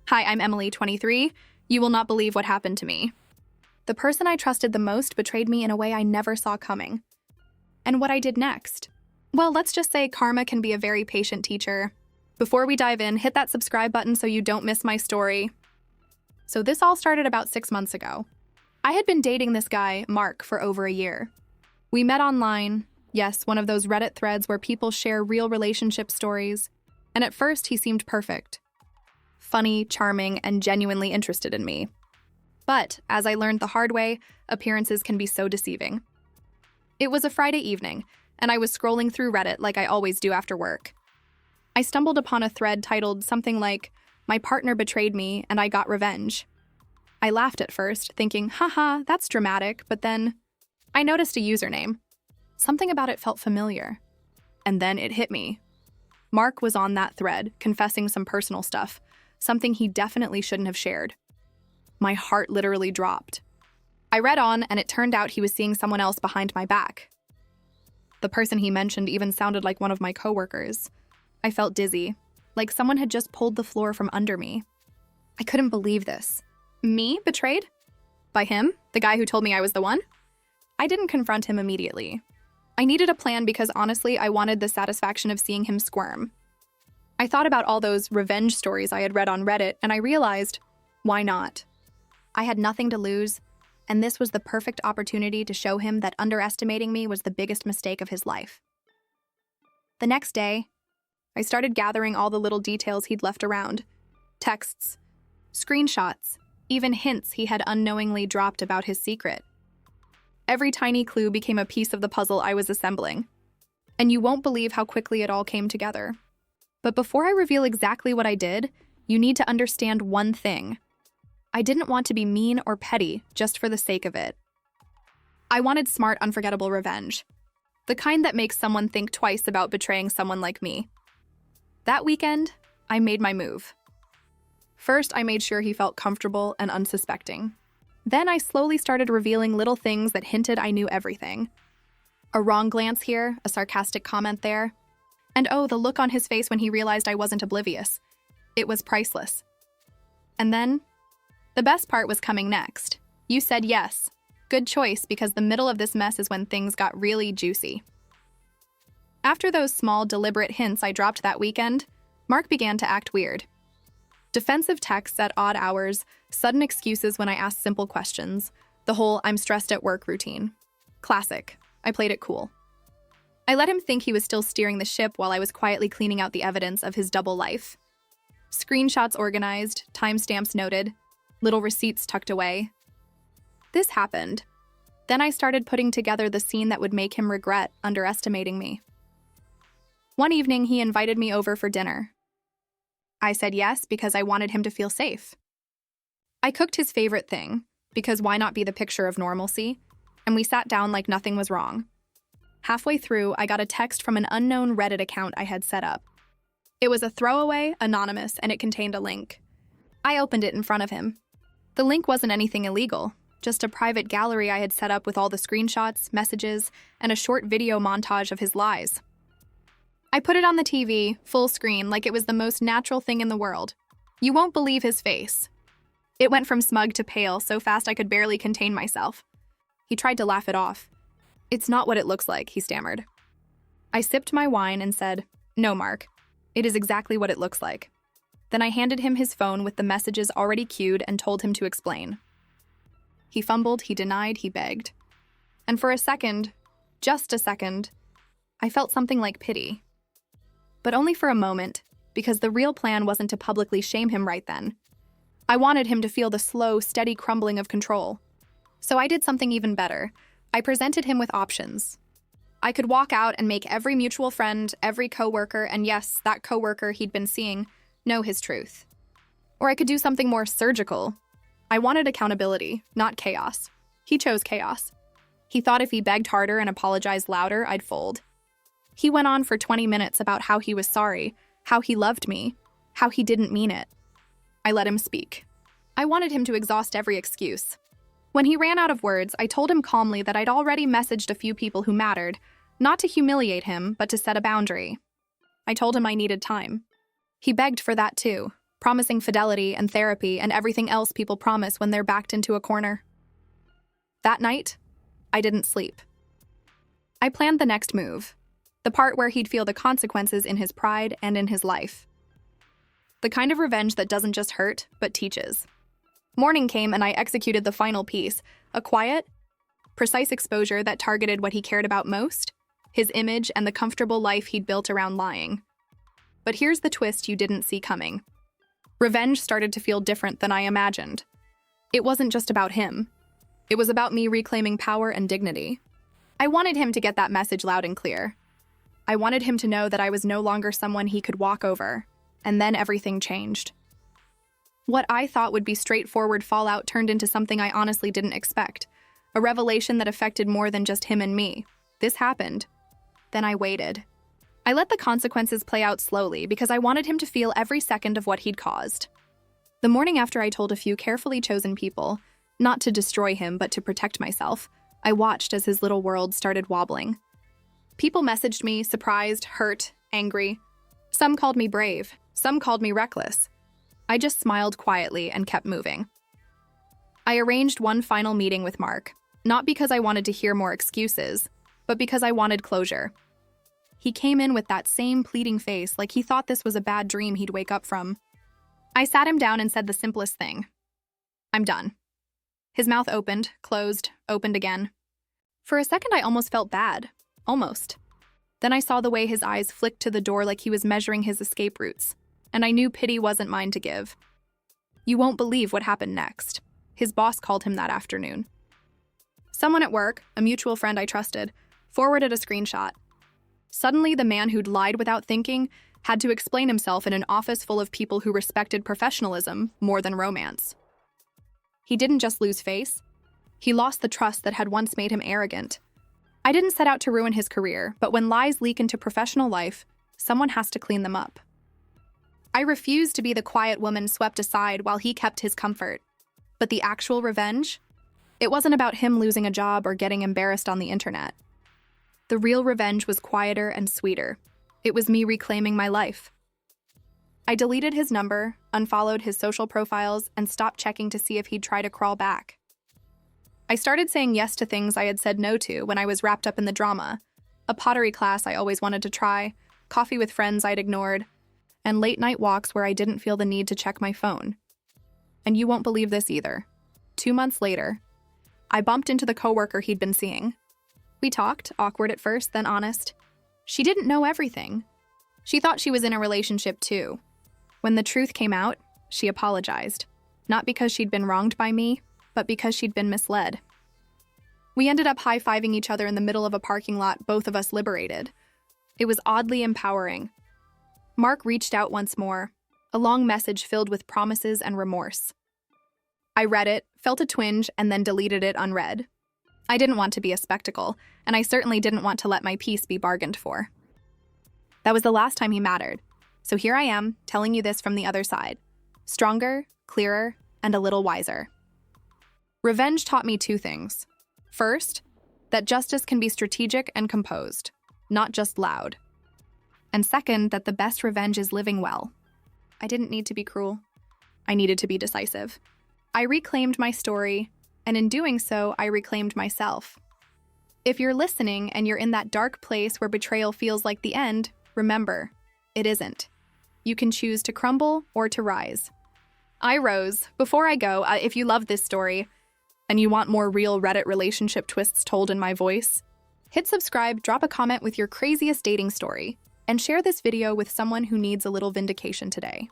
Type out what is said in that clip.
Hi, I'm Emily, 23. You will not believe what happened to me. The person I trusted the most betrayed me in a way I never saw coming. And what I did next? Well, let's just say karma can be a very patient teacher. Before we dive in, hit that subscribe button so you don't miss my story. So this all started about 6 months ago. I had been dating this guy, Mark, for over a year. We met online. Yes, one of those Reddit threads where people share real relationship stories. And at first, he seemed perfect. Funny, charming, and genuinely interested in me. But, as I learned the hard way, appearances can be so deceiving. It was a Friday evening, and I was scrolling through Reddit like I always do after work. I stumbled upon a thread titled something like, "My partner betrayed me, and I got revenge." I laughed at first, thinking, haha, that's dramatic, but then I noticed a username. Something about it felt familiar. And then it hit me. Mark was on that thread, confessing some personal stuff, something he definitely shouldn't have shared. My heart literally dropped. I read on, and it turned out he was seeing someone else behind my back. The person he mentioned even sounded like one of my coworkers. I felt dizzy, like someone had just pulled the floor from under me. I couldn't believe this. Me betrayed? By him, the guy who told me I was the one? I didn't confront him immediately. I needed a plan because honestly, I wanted the satisfaction of seeing him squirm. I thought about all those revenge stories I had read on Reddit, and I realized, why not? I had nothing to lose, and this was the perfect opportunity to show him that underestimating me was the biggest mistake of his life. The next day, I started gathering all the little details he'd left around. Texts, screenshots, even hints he had unknowingly dropped about his secret. Every tiny clue became a piece of the puzzle I was assembling. And you won't believe how quickly it all came together. But before I reveal exactly what I did, you need to understand one thing. I didn't want to be mean or petty just for the sake of it. I wanted smart, unforgettable revenge. The kind that makes someone think twice about betraying someone like me. That weekend, I made my move. First, I made sure he felt comfortable and unsuspecting. Then I slowly started revealing little things that hinted I knew everything. A wrong glance here, a sarcastic comment there. And oh, the look on his face when he realized I wasn't oblivious. It was priceless. And then, the best part was coming next. You said yes. Good choice, because the middle of this mess is when things got really juicy. After those small, deliberate hints I dropped that weekend, Mark began to act weird. Defensive texts at odd hours, sudden excuses when I asked simple questions, the whole "I'm stressed at work" routine. Classic. I played it cool. I let him think he was still steering the ship while I was quietly cleaning out the evidence of his double life. Screenshots organized, timestamps noted, little receipts tucked away. This happened. Then I started putting together the scene that would make him regret underestimating me. One evening, he invited me over for dinner. I said yes because I wanted him to feel safe. I cooked his favorite thing, because why not be the picture of normalcy? And we sat down like nothing was wrong. Halfway through, I got a text from an unknown Reddit account I had set up. It was a throwaway, anonymous, and it contained a link. I opened it in front of him. The link wasn't anything illegal, just a private gallery I had set up with all the screenshots, messages, and a short video montage of his lies. I put it on the TV, full screen, like it was the most natural thing in the world. You won't believe his face. It went from smug to pale so fast I could barely contain myself. He tried to laugh it off. "It's not what it looks like," he stammered. I sipped my wine and said, "No, Mark. It is exactly what it looks like." Then I handed him his phone with the messages already queued and told him to explain. He fumbled, he denied, he begged. And for a second, just a second, I felt something like pity. But only for a moment, because the real plan wasn't to publicly shame him right then. I wanted him to feel the slow, steady crumbling of control. So I did something even better. I presented him with options. I could walk out and make every mutual friend, every coworker, and yes, that coworker he'd been seeing, know his truth. Or I could do something more surgical. I wanted accountability, not chaos. He chose chaos. He thought if he begged harder and apologized louder, I'd fold. He went on for 20 minutes about how he was sorry, how he loved me, how he didn't mean it. I let him speak. I wanted him to exhaust every excuse. When he ran out of words, I told him calmly that I'd already messaged a few people who mattered, not to humiliate him, but to set a boundary. I told him I needed time. He begged for that too, promising fidelity and therapy and everything else people promise when they're backed into a corner. That night, I didn't sleep. I planned the next move, the part where he'd feel the consequences in his pride and in his life. The kind of revenge that doesn't just hurt, but teaches. Morning came and I executed the final piece, a quiet, precise exposure that targeted what he cared about most, his image and the comfortable life he'd built around lying. But here's the twist you didn't see coming. Revenge started to feel different than I imagined. It wasn't just about him. It was about me reclaiming power and dignity. I wanted him to get that message loud and clear. I wanted him to know that I was no longer someone he could walk over, and then everything changed. What I thought would be straightforward fallout turned into something I honestly didn't expect, a revelation that affected more than just him and me. This happened. Then I waited. I let the consequences play out slowly because I wanted him to feel every second of what he'd caused. The morning after I told a few carefully chosen people, not to destroy him but to protect myself, I watched as his little world started wobbling. People messaged me, surprised, hurt, angry. Some called me brave, some called me reckless. I just smiled quietly and kept moving. I arranged one final meeting with Mark, not because I wanted to hear more excuses, but because I wanted closure. He came in with that same pleading face, like he thought this was a bad dream he'd wake up from. I sat him down and said the simplest thing. I'm done. His mouth opened, closed, opened again. For a second, I almost felt bad. Almost. Then I saw the way his eyes flicked to the door like he was measuring his escape routes, and I knew pity wasn't mine to give. You won't believe what happened next. His boss called him that afternoon. Someone at work, a mutual friend I trusted, forwarded a screenshot. Suddenly, the man who'd lied without thinking had to explain himself in an office full of people who respected professionalism more than romance. He didn't just lose face. He lost the trust that had once made him arrogant. I didn't set out to ruin his career, but when lies leak into professional life, someone has to clean them up. I refused to be the quiet woman swept aside while he kept his comfort. But the actual revenge? It wasn't about him losing a job or getting embarrassed on the internet. The real revenge was quieter and sweeter. It was me reclaiming my life. I deleted his number, unfollowed his social profiles, and stopped checking to see if he'd try to crawl back. I started saying yes to things I had said no to when I was wrapped up in the drama. A pottery class I always wanted to try, coffee with friends I'd ignored, and late-night walks where I didn't feel the need to check my phone. And you won't believe this either. 2 months later, I bumped into the coworker he'd been seeing. We talked, awkward at first, then honest. She didn't know everything. She thought she was in a relationship too. When the truth came out, she apologized. Not because she'd been wronged by me, but because she'd been misled. We ended up high-fiving each other in the middle of a parking lot, both of us liberated. It was oddly empowering. Mark reached out once more, a long message filled with promises and remorse. I read it, felt a twinge, and then deleted it unread. I didn't want to be a spectacle, and I certainly didn't want to let my peace be bargained for. That was the last time he mattered, so here I am, telling you this from the other side. Stronger, clearer, and a little wiser. Revenge taught me 2 things. First, that justice can be strategic and composed, not just loud. And second, that the best revenge is living well. I didn't need to be cruel. I needed to be decisive. I reclaimed my story, and in doing so, I reclaimed myself. If you're listening and you're in that dark place where betrayal feels like the end, remember, it isn't. You can choose to crumble or to rise. I rose. Before I go, if you love this story, and you want more real Reddit relationship twists told in my voice, hit subscribe, drop a comment with your craziest dating story, and share this video with someone who needs a little vindication today.